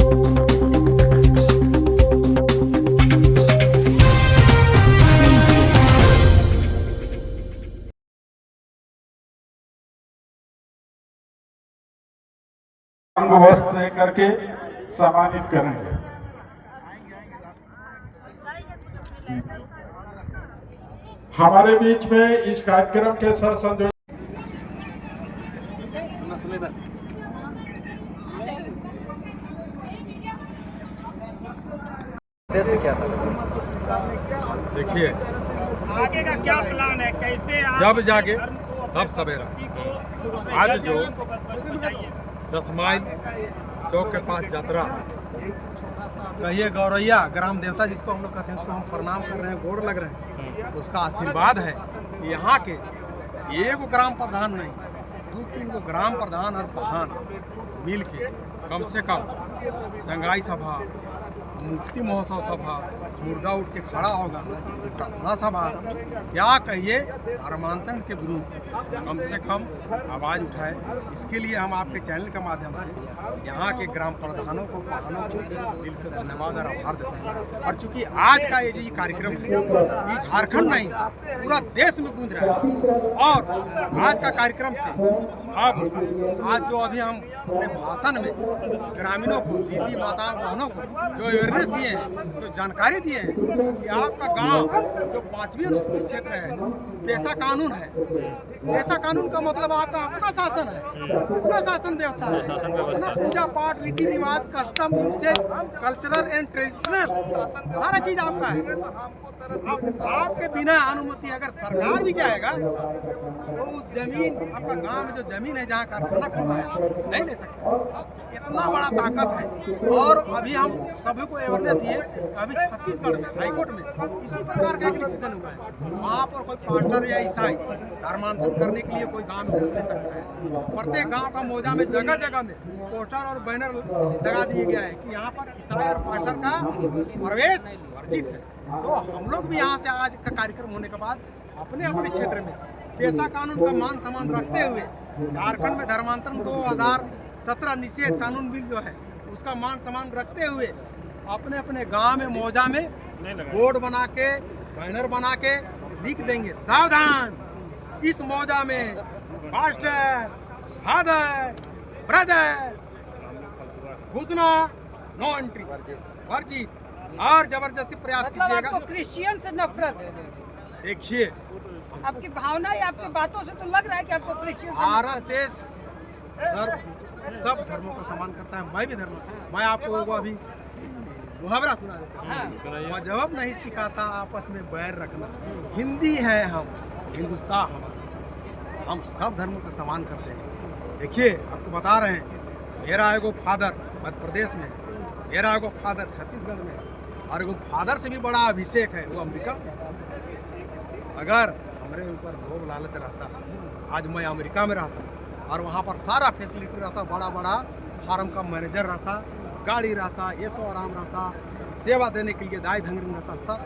अंग वस्त्र देकर के सम्मानित करेंगे। हमारे बीच में इस कार्यक्रम के साथ संयोजक देखिए आगे का क्या प्लान है, कैसे जब जागे तब सवेरा। आज जो 10 माइल चौक के पास यात्रा कहिए गौरैया ग्राम देवता जिसको हम लोग कहते हैं, उसको हम प्रणाम कर रहे हैं, गोड़ लग रहे हैं। उसका आशीर्वाद है कि यहाँ के एक ग्राम प्रधान नहीं, 2-3 गो ग्राम प्रधान और प्रधान मिल के कम से कम चंगाई सभा, मुक्ति महोत्सव सभा, मुर्दा उठ के खड़ा होगा, प्रार्थना सभा, क्या कहिए धर्मांतरण के विरुद्ध कम से कम आवाज़ उठाए। इसके लिए हम आपके चैनल के माध्यम से यहाँ के ग्राम प्रधानों को प्रधानों को दिल से धन्यवाद और आभार देते हैं। और चूँकि आज का ये जो कार्यक्रम है ये झारखंड नहीं पूरा देश में गूंज रहा है। और आज का कार्यक्रम से अब आज जो अभी हम अपने भाषण में ग्रामीणों को, दीदी माताओं बहनों को जो अवेयरनेस दिए हैं, जो जानकारी दिए हैं कि आपका गांव जो 5वीं अनुसूचित क्षेत्र है, पेशा कानून है। पेशा कानून का मतलब आपका अपना शासन है, अपना शासन व्यवस्था है, अपना पूजा पाठ, रीति रिवाज, custom, usage, cultural and traditional सारा चीज आपका है। अब आपके बिना अनुमति अगर सरकार भी जाएगा तो उस जमीन, आपका गांव में जो जमीन है जहाँ कारखाना खुला है, नहीं ले सकता। इतना बड़ा ताकत है। और अभी हम सभी को अवेयरनेस दिए, अभी छत्तीसगढ़ में हाईकोर्ट में इसी प्रकार का एक डिसीजन हुआ है। वहाँ पर कोई पास्टर या ईसाई धर्मांतरण करने के लिए कोई गांव में घुस नहीं सकता है। प्रत्येक गांव का मौजा में जगह जगह में पोस्टर और बैनर लगा दिए गया है कि यहाँ पर ईसाई और पास्टर का प्रवेश वर्जित है। तो हम लोग भी यहाँ से आज का कार्यक्रम होने के बाद अपने अपने क्षेत्र में पेशा कानून का मान सम्मान रखते हुए झारखंड में धर्मांतरण 2017 निषेध कानून बिल जो है उसका मान सम्मान रखते हुए अपने अपने गांव में मौजा में बोर्ड बना के, बैनर बना के लिख देंगे, सावधान, इस मौजा में पास्टर, फादर, ब्रदर घुसना नो एंट्री वर्जित। और जबरदस्ती प्रयास कीजिएगा। आपको क्रिश्चियन से नफरत है? देखिए आपकी भावना या आपकी बातों से तो लग रहा है कि आपको क्रिश्चियन से भारत देश सब धर्मों को सम्मान करता है। मैं भी धर्म, मैं आपको वो अभी मुहावरा सुना देता हूँ, मजहब नहीं सिखाता आपस में बैर रखना। हिंदी है हम, हिंदुस्तान हमारा, हम सब धर्मों का सम्मान करते हैं। देखिए आपको बता रहे हैं, मेरा एगो फादर मध्य प्रदेश में, मेरा एगो फादर छत्तीसगढ़ में, और एगो फादर से भी बड़ा अभिषेक है वो अमेरिका में। अगर हमारे ऊपर लोग लालच रहता, आज मैं अमेरिका में रहता और वहाँ पर सारा फैसिलिटी रहता, बड़ा बड़ा फार्म का मैनेजर रहता, गाड़ी रहता, ऐशो आराम रहता, सेवा देने के लिए दाई धंगरी रहता, सब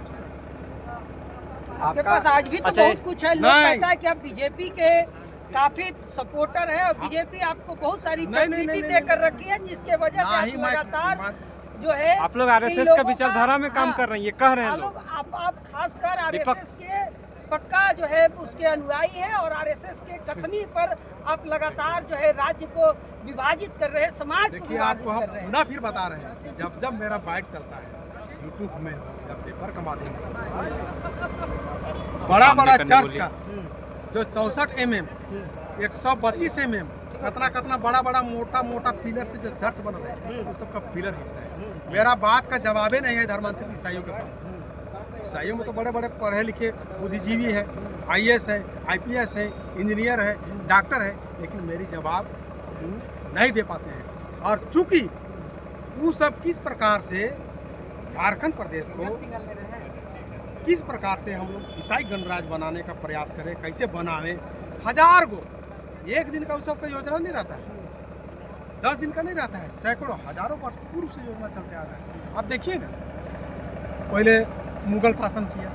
आपके पास आज भी तो बहुत कुछ है। लोग कहता है कि आप बीजेपी के काफी सपोर्टर है और बीजेपी आपको बहुत सारी फैसिलिटी देकर रखी है, जिसके वजह से आप लगातार जो है आप लोग आरएसएस का विचारधारा में काम कर रहे हैं, ये कह रहे हैं लोग। आप खासकर आरएसएस के पक्का जो है उसके अनुयायी है और आरएसएस के कथनी पर आप लगातार जो है राज्य को विभाजित कर रहे हैं, समाज को विभाजित कर रहे हैं। ना फिर बता रहे हैं, जब मेरा बाइट चलता है यूट्यूब में या पेपर के माध्यम से, बड़ा बड़ा चर्च का जो 64 mm 132 mm कतना बड़ा बड़ा मोटा पिलर से जो चर्च बन रहे हैं, वो सबका पिलर हिलता है। मेरा बात का जवाबे नहीं है धर्मांतरित ईसाइयों के पास। ईसाइयों में तो बड़े बड़े पढ़े लिखे बुद्धिजीवी है, IAS है, IPS है, इंजीनियर है, डॉक्टर है, लेकिन मेरी जवाब नहीं दे पाते हैं। और चूंकि वो सब किस प्रकार से झारखंड प्रदेश को किस प्रकार से हम लोग ईसाई गणराज्य बनाने का प्रयास करें, कैसे बनावे, 1000 गो, एक दिन का उस सबका योजना नहीं रहता है, 10 दिन का नहीं रहता है, सैकड़ों हजारों वर्ष पूर्व से योजना चलते आ रहा है। आप देखिए ना, पहले मुगल शासन किया,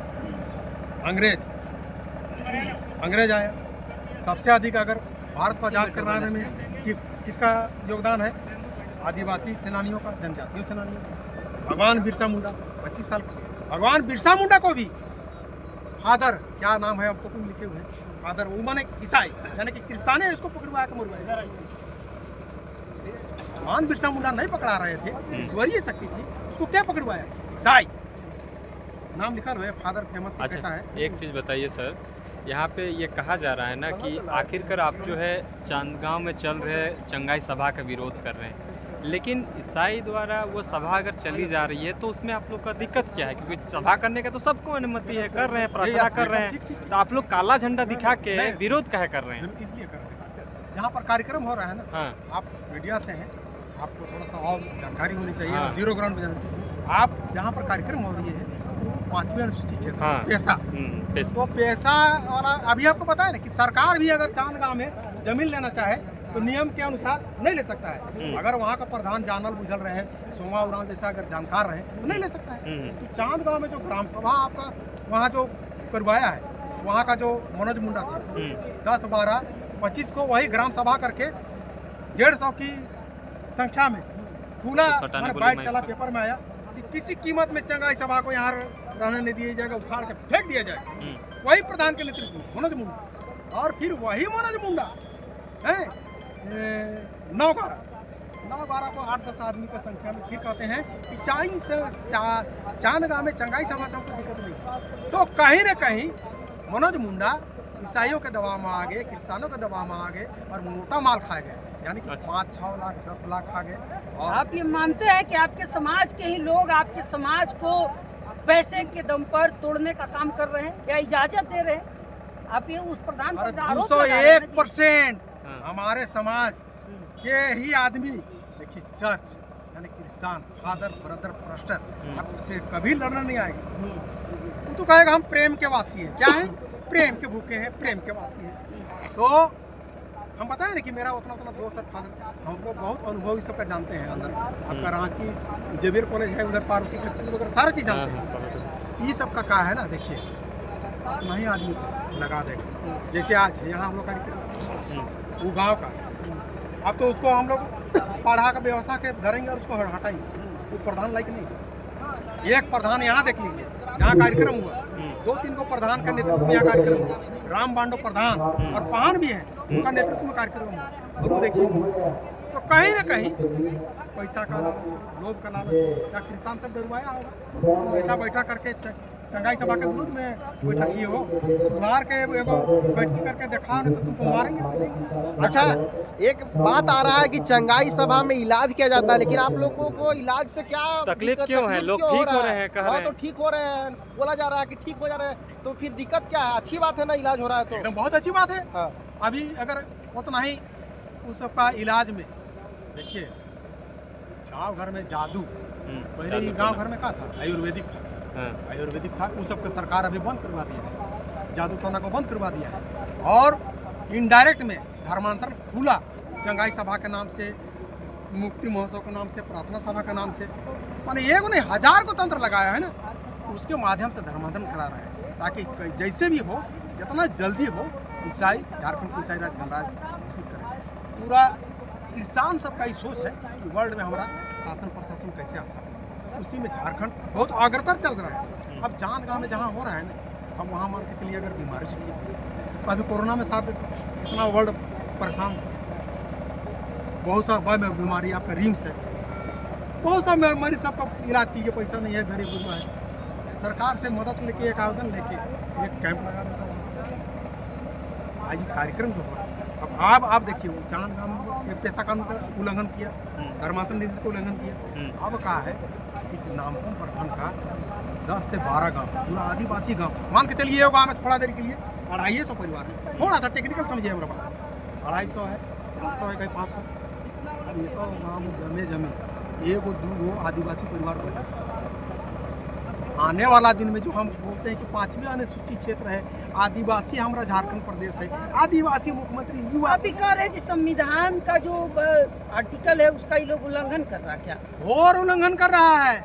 अंग्रेज आया, सबसे अधिक अगर भारत को आजाद कराने में किसका योगदान है, आदिवासी सेनानियों का, जनजातीय सेनानियों का। भगवान बिरसा मुंडा 25 साल का, भगवान बिरसा मुंडा को भी फादर, क्या नाम है आपको तुम लिखे हुए हैं, फादर वो माने ईसाई यानी कि क्रिस्ताने इसको पकड़वाया के मुरवाया। भगवान बिरसा मुंडा नहीं पकड़ा रहे थे, ईश्वरीय शक्ति थी, उसको क्या पकड़वाया? ईसाई। नाम लिखा हुआ है फादर फेमस अच्छा, कैसा है। एक चीज़ बताइए सर, यहाँ पे ये कहा जा रहा है ना कि आखिरकार आप जो है चांदगांव में चल रहे चंगाई सभा का विरोध कर रहे हैं, लेकिन ईसाई द्वारा वो सभा अगर चली जा रही है तो उसमें आप लोग का दिक्कत क्या है? क्योंकि सभा करने का तो सबको अनुमति है, कर रहे हैं, प्रार्थना कर रहे हैं, तो आप लोग काला झंडा दिखा के विरोध काहे कर रहे हैं? इसलिए कर रहे हैं जहाँ पर कार्यक्रम हो रहा है ना, हाँ, आप मीडिया से हैं, आपको थोड़ा सा और जानकारी होनी चाहिए, हाँ। जीरो ग्राउंड पे जाना चाहिए। आप जहाँ पर कार्यक्रम हो रही है 5वीं अनुसूची क्षेत्र, हाँ। पैसा, तो पैसा वाला अभी आपको पता है ना कि सरकार भी अगर चांदगांव में जमीन लेना चाहे तो नियम के अनुसार नहीं ले सकता है। अगर वहाँ का प्रधान जानल बुझल रहे, सोमा उराम जैसा अगर जानकार रहे तो नहीं ले सकता है। तो चांदगांव में जो ग्राम सभा आपका वहाँ जो करवाया है, वहाँ का जो मनोज मुंडा थे 10, 12, 25 को वही ग्राम सभा करके 150 की संख्या में खुला बाइट चला, पेपर में आया कि किसी कीमत में चंगाई सभा को यहाँ रहने नहीं दिया जाएगा, उखाड़ के फेंक दिया जाएगा। वही प्रधान के नेतृत्व में मनोज मुंडा, और फिर वही मनोज मुंडा है 9-12 को 8-10 आदमी की संख्या में फिर कहते हैं कि चांदगांव में चंगाई सभा से हमको दिक्कत नहीं। तो कहीं न कहीं मनोज मुंडा ईसाइयों के दबाव में आ गए, क्रिस्तानों के दबाव में आ गए और मोटा माल खा गए, यानी कि 5-6 लाख 10 लाख खा गए। और आप ये मानते हैं कि आपके समाज के ही लोग आपके समाज को पैसे के दम पर तोड़ने का काम कर रहे हैं या इजाजत दे रहे हैं? आप ये उस प्रधान पर आरोप लगा रहे हैं ना जी। 201% हमारे समाज के ही आदमी, देखिए चर्च यानी क्रिस्तान, फादर ब्रदर पास्टर आपसे कभी लड़ना नहीं आएगा। वो तो कहेगा हम प्रेम के वासी हैं। क्या है? प्रेम के भूखे हैं, प्रेम के वासी हैं। तो हम बताएं ना कि मेरा उतना दोस्त और फादर, हम लोग बहुत अनुभव इस सबका जानते हैं। अंदर आपका रांची जेवियर कॉलेज है, उधर पार्वती वगैरह सारा चीज़ जानते हैं। ये सब का कहा है ना, देखिए अपना ही आदमी लगा देगा। जैसे आज यहाँ हम लोग कार्यक्रम वो गाँव का, अब तो उसको हम लोग पढ़ा का व्यवस्था के धरेंगे और उसको हटाएंगे। वो प्रधान लायक नहीं। एक प्रधान यहाँ देख लीजिए, जहाँ कार्यक्रम हुआ 2-3 को प्रधान का नेतृत्व में यहाँ कार्यक्रम हुआ। राम बांडो प्रधान और पान भी हैं, उनका नेतृत्व में कार्यक्रम हुआ। और वो देखिए, तो कहीं ना कहीं पैसा का लालच, लोभ का लालच, या किसान सब डरवाया होगा। तो ऐसा बैठा करके चंगाई सभा के विरुद्ध में बैठक किए हो, सुधार के एगो बैठकी करके देखा नहीं तो तुमको मारेंगे। अच्छा, एक बात आ रहा है कि चंगाई सभा में इलाज किया जाता है, लेकिन आप लोगों को इलाज से क्या तकलीफ क्यों है? लोग ठीक हो रहे हैं, कह रहे हैं। तो ठीक हो रहे हैं, बोला जा रहा है कि ठीक हो जा रहे हैं, तो फिर दिक्कत क्या है? अच्छी बात है ना, इलाज हो रहा है तो एकदम बहुत अच्छी बात है। हाँ। अभी अगर उतना ही उस सबका इलाज में देखिए, गाँव घर में जादू, पहले गाँव घर में क्या था? आयुर्वेदिक था। आयुर्वेदिक था, उस सबका सरकार अभी बंद करवा दिया है, जादू टोना को बंद करवा दिया है। और इनडायरेक्ट में धर्मांतरण खुला, चंगाई सभा के नाम से, मुक्ति महोत्सव के नाम से, प्रार्थना सभा के नाम से, माने एक नहीं 1000 को तंत्र लगाया है ना, उसके माध्यम से धर्मांतरण करा रहे हैं, ताकि जैसे भी हो, जितना जल्दी हो, ईसाई झारखंड को ईसाई राज गणराज्य घोषित करें। पूरा किसान सबका ही सोच है कि वर्ल्ड में हमारा शासन प्रशासन कैसे आ सकता है। उसी में झारखंड बहुत अग्रतर चल रहा है। अब चांदगांव में जहाँ हो रहा है ना, अब वहाँ मान के चलिए अगर बीमारी से ठीक है, तो अभी कोरोना में साथ इतना वर्ल्ड परेशान, बहुत सा बीमारी आपका रिम्स है, बहुत सा बीमारी सबका इलाज कीजिए, पैसा नहीं है, गरीब गुरबा है। सरकार से मदद लेके, एक आवेदन लेके एक कैंप लगा देता हूँ। आज कार्यक्रम जो हो रहा है, अब आप देखिए, वो चांदगांव में पैसा कानून का उल्लंघन किया, धर्मांतरण नीति का उल्लंघन किया। अब कहा है कि नामकुम प्रखंड का 10 से 12 गांव, पूरा आदिवासी गांव, मान के चलिए गाँव में थोड़ा देर के लिए 250 परिवार है, थोड़ा सा टेक्निकल समझिए हमारा बात, 250 है, 400 है, कहीं 500। अब एक गाँव में जमे 1-2 आदिवासी परिवार बचा। आने वाला दिन में जो हम बोलते हैं कि 5वीं अनुसूची क्षेत्र है, आदिवासी हमारा झारखंड प्रदेश है, आदिवासी मुख्यमंत्री युवा। आप भी कह रहे हैं कि संविधान का जो आर्टिकल है उसका ये लोग उल्लंघन कर रहा है क्या? और उल्लंघन कर रहा है।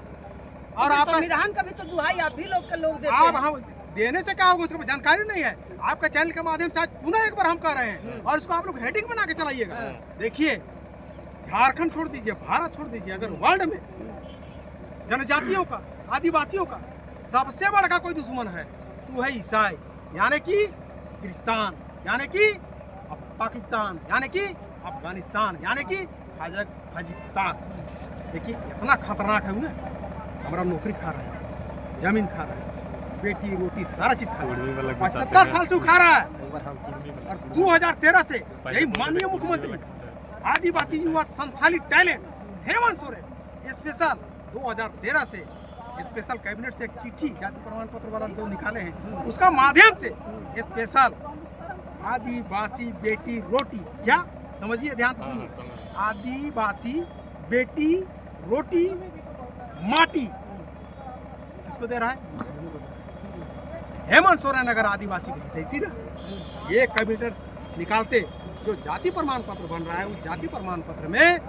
और आप संविधान का भी तो दुहाई आप भी लोग के लोग देते हैं। हैं। हम देने से क्या होगा, उसको जानकारी नहीं है। आपका चैनल के माध्यम से आज पुनः एक बार हम कह रहे हैं, और उसको आप लोग हेडिंग बना के चलाइएगा। देखिए, झारखंड छोड़ दीजिए, भारत छोड़ दीजिए, अगर वर्ल्ड में जनजातियों का, आदिवासियों का सबसे बड़ा कोई दुश्मन है वो है ईसाई, यानी कि क्रिस्तान, यानी कि पाकिस्तान, यानी कि अफगानिस्तान, यानी कि कजाकिस्तान। देखिए इतना खतरनाक है उन्हें, हमारा नौकरी खा रहा है, जमीन खा रहा है, बेटी रोटी सारा चीज खा रहा है, 75 साल से वो खा रहा है। और 2013 से यही माननीय मुख्यमंत्री आदिवासी युवा संथाली टैलेंट हेमंत सोरेन स्पेशल 2013 से स्पेशल कैबिनेट से एक चिट्ठी जाति प्रमाण पत्र वाला जो निकाले हैं उसका माध्यम से स्पेशल आदिवासी बेटी रोटी, क्या समझिए ध्यान से सुनिए, आदिवासी बेटी रोटी माटी किसको दे रहा है? हेमंत सोरेन अगर आदिवासी को हितैषी रहते, ये कैबिनेट निकालते, जो जाति प्रमाण पत्र बन रहा है उस जाति प्रमाण पत्र में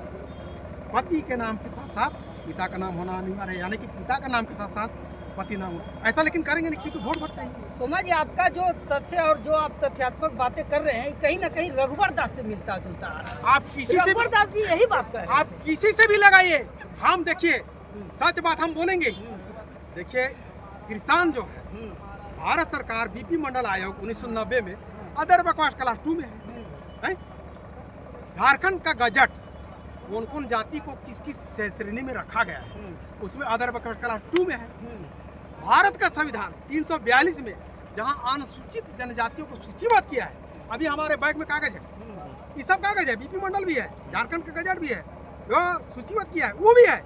पति के नाम के साथ साथ पिता का नाम होना अनिवार्य है, यानी कि पिता का नाम के साथ साथ पति नाम होना। ऐसा लेकिन करेंगे नहीं, क्योंकि वोट भर चाहिए। सोमा जी, आपका जो तथ्य और जो आप तथ्यात्मक बातें कर रहे हैं कहीं ना कहीं रघुवर दास से मिलता जुलता है। आप किसी से रघुवर दास भी यही बात कर रहे हैं। आप किसी से भी लगाइए, हम देखिए सच बात हम बोलेंगे। देखिए किसान जो है, भारत सरकार बीपी मंडल आयोग 1990 में अदर बैकवर्ड क्लास 2 में है। झारखंड का गजट कौन कौन जाति को किस किस श्रेणी में रखा गया है उसमें अदर बैकवर्ड क्लास 2 में है। भारत का संविधान 342 में जहां अनुसूचित जनजातियों को सूचीबद्ध किया है, अभी हमारे बैग में कागज है, ये सब कागज है, बीपी मंडल भी है, झारखंड का गजट भी है, जो सूचीबद्ध किया है वो भी है।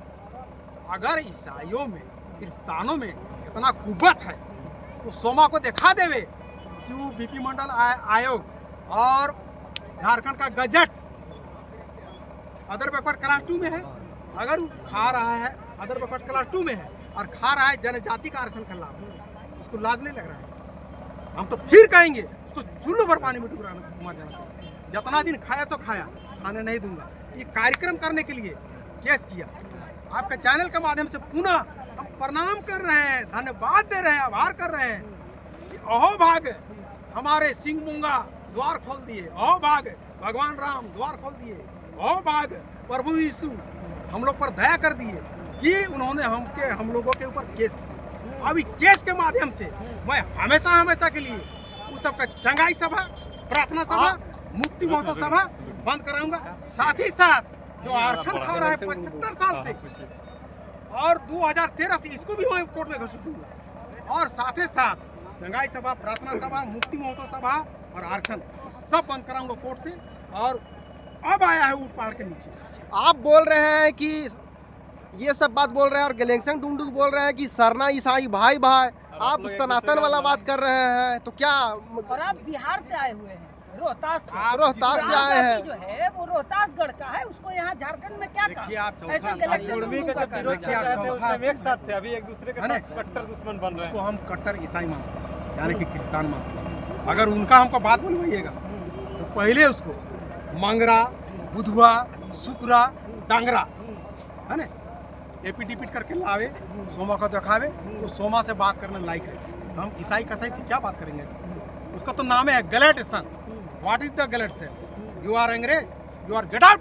अगर ईसाइयों में, क्रिस्तानों में इतना कुव्वत है तो सोमा को दिखा देवे कि वो बीपी मंडल आयोग और झारखंड का गजट अदर बैकवर्ड क्लास 2 में है। अगर वो खा रहा है अदर बैकवर्ड क्लास 2 में है और खा रहा है जनजाति का आरक्षण का लाभ, उसको लाज नहीं लग रहा है? हम तो फिर कहेंगे उसको चुल्लू भर पानी में डुबा जाना। जितना दिन खाया तो खाया, खाने नहीं दूंगा। ये कार्यक्रम करने के लिए केस किया। आपके चैनल के माध्यम से पुनः हम प्रणाम कर रहे हैं, धन्यवाद दे रहे हैं, आभार कर रहे हैं कि अहो भाग हमारे सिंह मुंगा द्वार खोल दिए, अहो भाग भगवान राम द्वार खोल दिए, अहो भाग प्रभु यीशु हम लोग पर दया कर दिए कि उन्होंने हम लोगों के ऊपर केस किया। अभी केस के माध्यम से मैं हमेशा के लिए उस सबका चंगाई सभा, प्रार्थना सभा, मुक्ति महोत्सव सभा बंद कराऊंगा। साथ ही साथ जो आरक्षण खा रहा है 75 साल से और 2013 से, इसको भी मैं कोर्ट में घोषित दूंगा। और साथ ही साथ चंगाई सभा, प्रार्थना सभा, मुक्ति महोत्सव सभा और आरक्षण सब बंद कराऊंगा कोर्ट से। और अब आया है ऊट पहाड़ के नीचे। आप बोल रहे हैं कि ये सब बात बोल रहे हैं और गलेंगसंग डुंडू बोल रहे हैं कि सरना ईसाई भाई भाई, आप सनातन वाला बात कर रहे हैं, तो क्या? और आप बिहार से आए हुए हैं, रोहतास से आए हैं, जो है वो रोहतासगढ़ का है, उसको यहाँ झारखंड में क्या काम? ऐसे एक साथ थे, अभी एक दूसरे के साथ कट्टर दुश्मन बन रहे हैं। उसको हम कट्टर ईसाई मानते हैं, यानी कि क्रिस्तान मानते हैं। अगर उनका हमको बात बोलवाइएगा तो पहले उसको मंगरा, बुधवा, शुक्रा, डांगरा है ना, एपिडिपिट करके लावे, सोमा को दिखावे, तो सोमा से बात करने लायक है। हम ईसाई कसाई से क्या बात करेंगे? उसका तो नाम है गलेट सन। व्हाट इज द गलेट सन? यू आर अंग्रेज, यू आर गेट आउट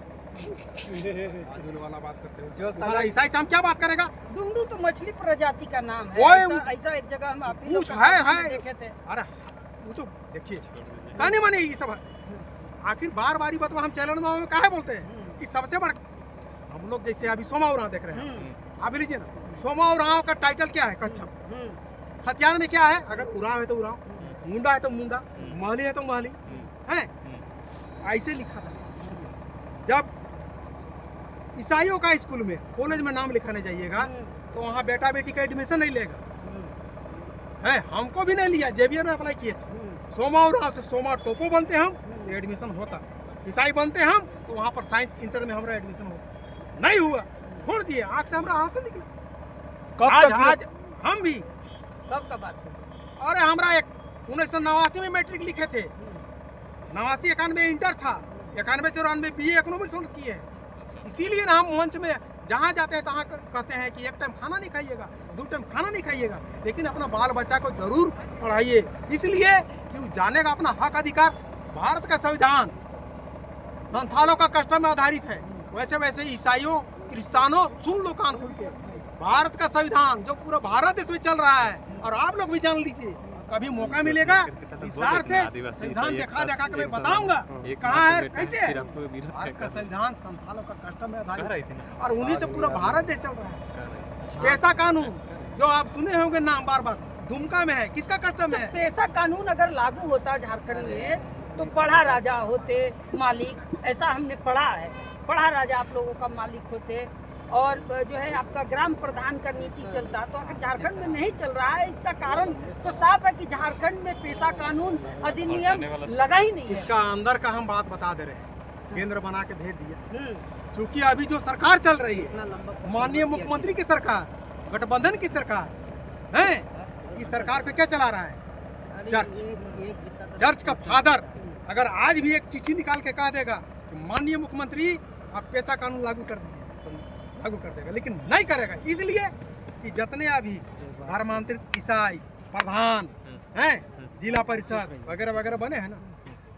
वाला बात करते हैं। जो सारा ईसाई से हम क्या बात करेगा? डुंडू तो मछली प्रजाति का नाम है। ऐसा एक जगह हम आप देखे थे। अरे वो तो देखिए कहने माने ये सब आखिर बार बारी बतवा हम चैनल में काहे बोलते हैं कि सबसे बड़ा हम लोग जैसे अभी सोमा उरांव देख रहे हैं, आप लीजिए ना, सोमा उरांव का टाइटल क्या है? कच्छप। हथियार में क्या है? अगर उरांव है तो उरांव, मुंडा है तो मुंडा, महली है तो महली है, ऐसे लिखा था। जब ईसाइयों का स्कूल में, कॉलेज में नाम लिखाने जाइएगा तो वहाँ बेटा बेटी का एडमिशन नहीं लेगा है। हमको भी नहीं लिया, जेबीआर में अप्लाई किए थे। सोमा उरांव से सोमा टोपो बनते हम तो एडमिशन होता, ईसाई बनते हम तो वहाँ पर साइंस इंटर में हमारा एडमिशन होता, नहीं हुआ, छोड़ दिए। आँख से हमारा आंसू निकला। आज हम भी कब का बात है? अरे हमारा एक 1989 में मैट्रिक लिखे थे, 89-91 इंटर था, 91-94 BA इकोनॉमिक्स किए हैं। इसीलिए ना हम मंच में जहाँ जाते हैं तहाँ कहते हैं कि एक टाइम खाना नहीं खाइएगा, 2 टाइम खाना नहीं खाइएगा, लेकिन अपना बाल बच्चा को जरूर पढ़ाइए, इसलिए कि वो जानेगा अपना हक अधिकार। भारत का संविधान संथालों का कष्ट में आधारित है, वैसे वैसे ईसाइयों क्रिस्तानों सुन लो कान खोल के, भारत का संविधान जो पूरा भारत देश में चल रहा है, और आप लोग भी जान लीजिए, कभी मौका मिलेगा विस्तार से संविधान दिखा के मैं बताऊंगा कहाँ है कैसे है। भारत का संविधान संथालों का कस्टम में आधारित है और उन्हीं से पूरा भारत देश चल रहा है। पैसा कानून जो आप सुने होंगे नाम बार बार, दुमका में है, किसका कस्टम है? पैसा कानून अगर लागू होता झारखंड में तो बड़ा राजा होते मालिक, ऐसा हमने पढ़ा है, बड़ा राजा आप लोगों का मालिक होते, और जो है आपका ग्राम प्रधान का नीति चलता। तो अगर झारखंड में नहीं चल रहा है, इसका कारण तो साफ है कि झारखंड में पैसा कानून अधिनियम लगा ही नहीं है। इसका अंदर का हम बात बता दे रहे हैं, केंद्र बना के भेज दिया। क्योंकि अभी जो सरकार चल रही है, माननीय मुख्यमंत्री की सरकार, गठबंधन की सरकार है, इस सरकार पे क्या चला रहा है? चर्च का फादर अगर आज भी एक चिट्ठी निकाल के कह देगा कि माननीय मुख्यमंत्री आप पैसा कानून लागू कर दीजिए, तो लागू कर देगा, लेकिन नहीं करेगा, इसलिए कि जितने अभी धर्मांतरित ईसाई प्रधान हैं, जिला परिषद वगैरह वगैरह बने हैं ना,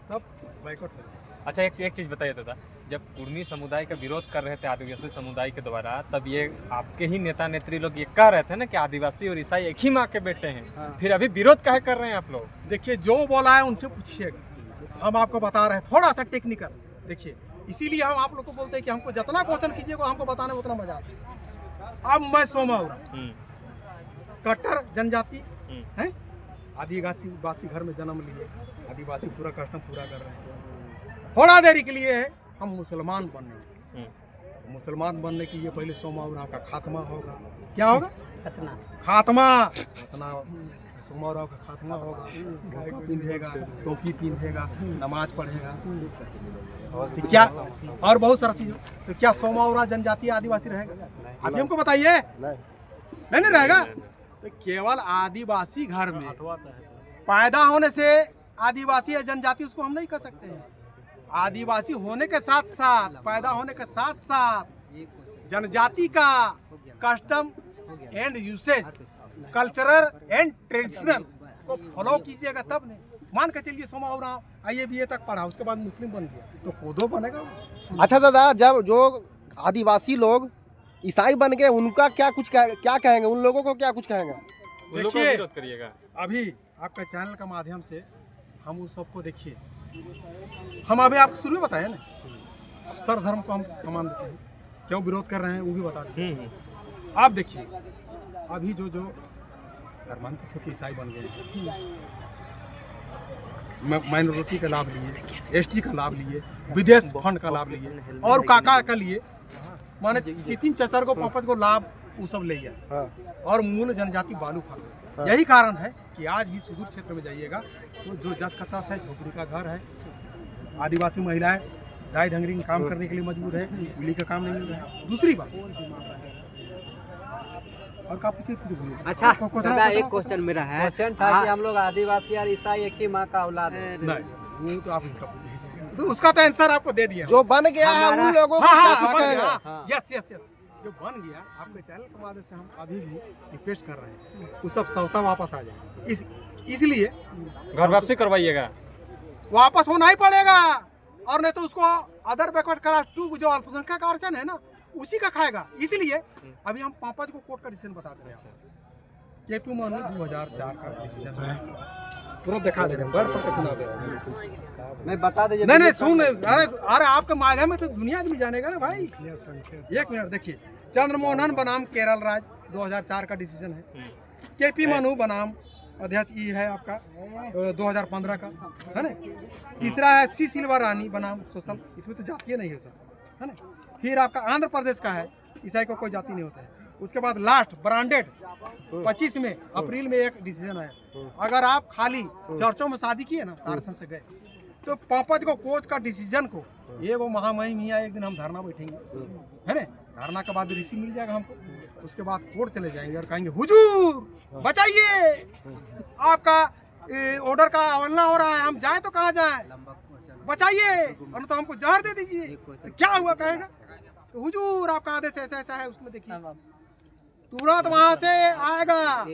सब बाइकआउट हो गए। अच्छा, एक चीज़ बताइए दादा, जब कुर्मी समुदाय का विरोध कर रहे थे आदिवासी समुदाय के द्वारा, तब ये आपके ही नेता नेत्री लोग ये कह रहे थे ना कि आदिवासी और ईसाई एक ही माँ के बेटे हैं। हाँ। फिर अभी विरोध काहे कर रहे हैं आप लोग? देखिए, जो बोला है उनसे पूछिएगा, हम आपको बता रहे हैं थोड़ा सा टेक्निकल। देखिए, इसीलिए हम आप लोग को बोलते हैं कि हमको जितना क्वेश्चन कीजिएगा हमको बताने में उतना मजा आता है। अब मैं सोमा कट्टर जनजाति है, आदिवासी घर में जन्म लिए, आदिवासी पूरा कस्टम पूरा कर रहे हैं। थोड़ा देरी के लिए है हम मुसलमान बनने, मुसलमान बनने के लिए पहले सोमावराव का खात्मा होगा। क्या होगा? खात्मा। सोमावराव का खात्मा होगा, बुर्का पिंधेगा, टोपी पिंधेगा, नमाज पढ़ेगा, तो क्या और बहुत सारा चीज। तो क्या सोमावरा जनजाति आदिवासी रहेगा? आप हमको बताइए, नहीं रहेगा। तो केवल आदिवासी घर में पैदा होने से आदिवासी या जनजाति उसको हम नहीं कह सकते हैं। आदिवासी होने के साथ साथ, पैदा होने के साथ साथ जनजाति का custom and usage, cultural and traditional को फॉलो कीजिएगा, तब नहीं। मान के चलिए सोमावराव IABA तक पढ़ा, उसके बाद मुस्लिम बन गया, तो कोदो बनेगा। अच्छा दादा, जब जो आदिवासी लोग ईसाई बन गए, उनका क्या कहेंगे? उन लोगों को क्या कुछ कहेंगे? देखिए, अभी आपका चैनल का माध्यम से हम उस सबको, देखिए, हम अभी आपको शुरू में बताए ना, सर्व धर्म को हम सम्मान देते हैं, क्यों विरोध कर रहे हैं वो भी बता देते हैं। आप देखिए, अभी जो धर्मांतरित ईसाई बन गए, माइनॉरिटी का लाभ लिए, ST का लाभ लिए, विदेश फंड का लाभ लिए, और काका का लिए, माने 3 4 को 5 को लाभ वो सब ले गया, और मूल जनजाति बालू खा। यही कारण है कि आज भी सुदूर क्षेत्र में जाइएगा तो जो जस कथा है, झोपड़ी का घर है, आदिवासी महिलाएं दाई धंगरी में काम करने के लिए मजबूर है, बिजली का काम नहीं मिल रहा है। दूसरी बात, और का पूछिए। अच्छा दादा, एक क्वेश्चन मेरा है, क्वेश्चन था कि हम लोग आदिवासी और ईसाई एक ही माँ का औलाद है। नहीं, तो आप उसका पूछिए, तो उसका तो आंसर आपको दे दिया। जो बन गया है उन लोगों को क्या कुछ कहेंगे? यस, जो बन गया, आपके चैनल के माध्यम से हम अभी भी रिक्वेस्ट कर रहे हैं, वो सब सौता वापस आ जाए। इसलिए घर वापसी करवाइएगा, वापस होना ही पड़ेगा, और नहीं तो उसको अदर बैकवर्ड क्लास 2 जो अल्पसंख्यक आरक्षण है ना, उसी का खाएगा। इसलिए अभी हम 5 को कोर्ट का डिसीजन बता दे रहे हैं। KP मानो 2004 का डिसीजन है, तुरंत दिखा दे रहे हैं, बड़ पक्का सुना दे रहे हैं। मैं बता दीजिए। नहीं सुन, अरे आपके माध्यम में तो दुनिया आदमी जानेगा ना भाई। एक मिनट, देखिए, चंद्रमोहन बनाम केरल राज्य 2004 का डिसीजन है। KP मनु बनाम अध्यक्ष ई है आपका 2015 का, है ना। तीसरा है C सिल्वा रानी बनाम सोशल, इसमें तो जातीय नहीं हो सकता, है ना। फिर आपका आंध्र प्रदेश का है, ईसाई को कोई जाति नहीं होता है। उसके बाद लास्ट ब्रांडेड 25 में अप्रैल में एक डिसीजन आया, अगर आप खाली चर्चों में शादी किए ना, तारसन से गए, तो 5 को कोच का डिसीजन को ये वो महामहिम मियाँ एक दिन हम धरना बैठेंगे, है ना। धरना के बाद रिसीव मिल जाएगा हमको, उसके बाद कोर्ट चले जाएंगे और कहेंगे हुजूर बचाइए, आपका ऑर्डर का अवहेलना हो रहा है, हम जाएं तो कहाँ जाएं, बचाइए, और तो हमको जहर दे दीजिए। तो क्या हुआ कहेगा, तो हुजूर आपका आदेश ऐसा ऐसा है, उसमें देखिए तुरंत वहाँ से आएगा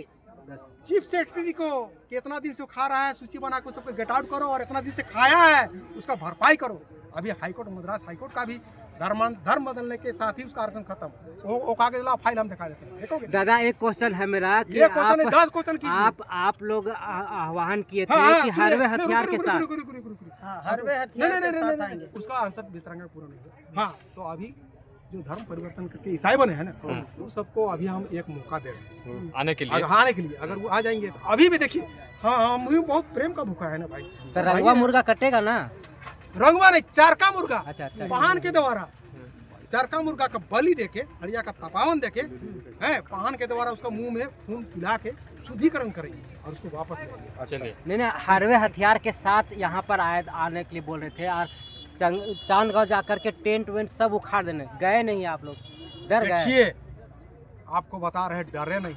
चीफ सेक्रेटरी को, कितना दिन से खा रहा है, सूची बना के सबको गेट आउट करो, और इतना दिन से खाया है उसका भरपाई करो। अभी हाईकोर्ट, मद्रास हाईकोर्ट का भी धर्म बदलने के साथ ही उसका आरक्षण खत्म। वो कागज ला, फाइल हम दिखा देते हैं, देखोगे? दादा एक क्वेश्चन है मेरा कि ये क्वेश्चन है, 10 क्वेश्चन कीजिए। आप लोग आह्वान किए थे कि हरवे हथियार के साथ हरवे हथियार के साथ नहीं, आएंगे। उसका आंसर विस्तार पूरा नहीं हुआ। हाँ, तो अभी जो धर्म परिवर्तन करके ईसाई बने हैं ना, वो सबको अभी हम एक मौका दे रहे हैं आने के लिए। आने के लिए। अगर वो आ जाएंगे तो अभी भी देखिए, हाँ हम भी बहुत प्रेम का भूखा है ना भाई। तो रंगवा मुर्गा कटेगा ना? रंगवा नहीं, चारका मुर्गा। अच्छा। पाहन के द्वारा चारका मुर्गा का बलि देके, हरिया का तपावन देके, है पाहन के द्वारा उसका मुंह में खून पिला के शुद्धिकरण करेंगे और उसको वापस लेंगे। चलिए। नहीं, हरवे हथियार के साथ यहाँ पर आने के लिए बोल रहे थे और चांदगांव जाकर के टेंट वेंट सब उखाड़ देने गए नहीं आप लोग? डर गए? देखिए, आपको बता रहे डरे नहीं।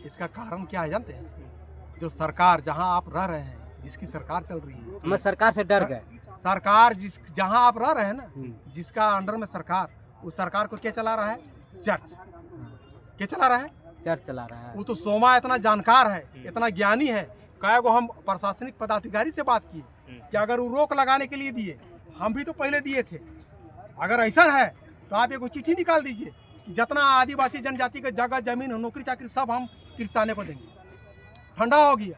इसका कारण क्या है जानते हैं? जो सरकार जहां आप रह रहे हैं, जिसकी सरकार चल रही है, मैं सरकार से डर गए। सरकार जहां आप रह रहे हैं ना, जिसका अंडर में सरकार, उस सरकार को क्या चला रहा है? चर्च। क्या चला रहा है? चर्च चला रहा है। वो तो सोमा इतना जानकार है, इतना ज्ञानी है। कई गो हम प्रशासनिक पदाधिकारी से बात की कि अगर वो रोक लगाने के लिए दिए, हम भी तो पहले दिए थे। अगर ऐसा है तो आप एक चिट्ठी निकाल दीजिए कि जितना आदिवासी जनजाति का जगह जमीन नौकरी चाकरी सब हम किसाने को देंगे, ठंडा हो गया।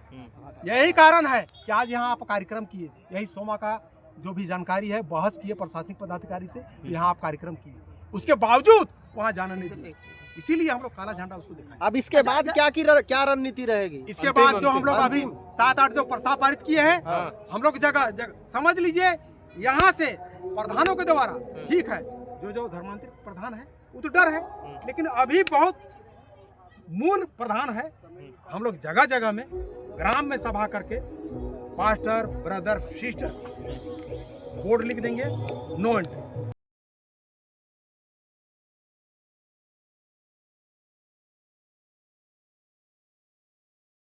यही कारण है कि आज यहाँ आप कार्यक्रम किए। यही सोमा का जो भी जानकारी है, बहस किए प्रशासनिक पदाधिकारी से, तो यहाँ आप कार्यक्रम किए, उसके बावजूद वहाँ जाना नहीं दिए। इसीलिए हम लोग काला झंडा उसको दिखाए। अब इसके बाद क्या रणनीति रहेगी? इसके बाद जो हम लोग अभी 7-8 जो प्रस्ताव पारित किए हैं, हम लोग जगह समझ लीजिए, यहाँ से प्रधानों के द्वारा, ठीक है, जो धर्मांतरित प्रधान है वो तो डर है, लेकिन अभी बहुत मूल प्रधान है। हम लोग जगह जगह में ग्राम में सभा करके पास्टर ब्रदर सिस्टर बोर्ड लिख देंगे, नो एंट्री।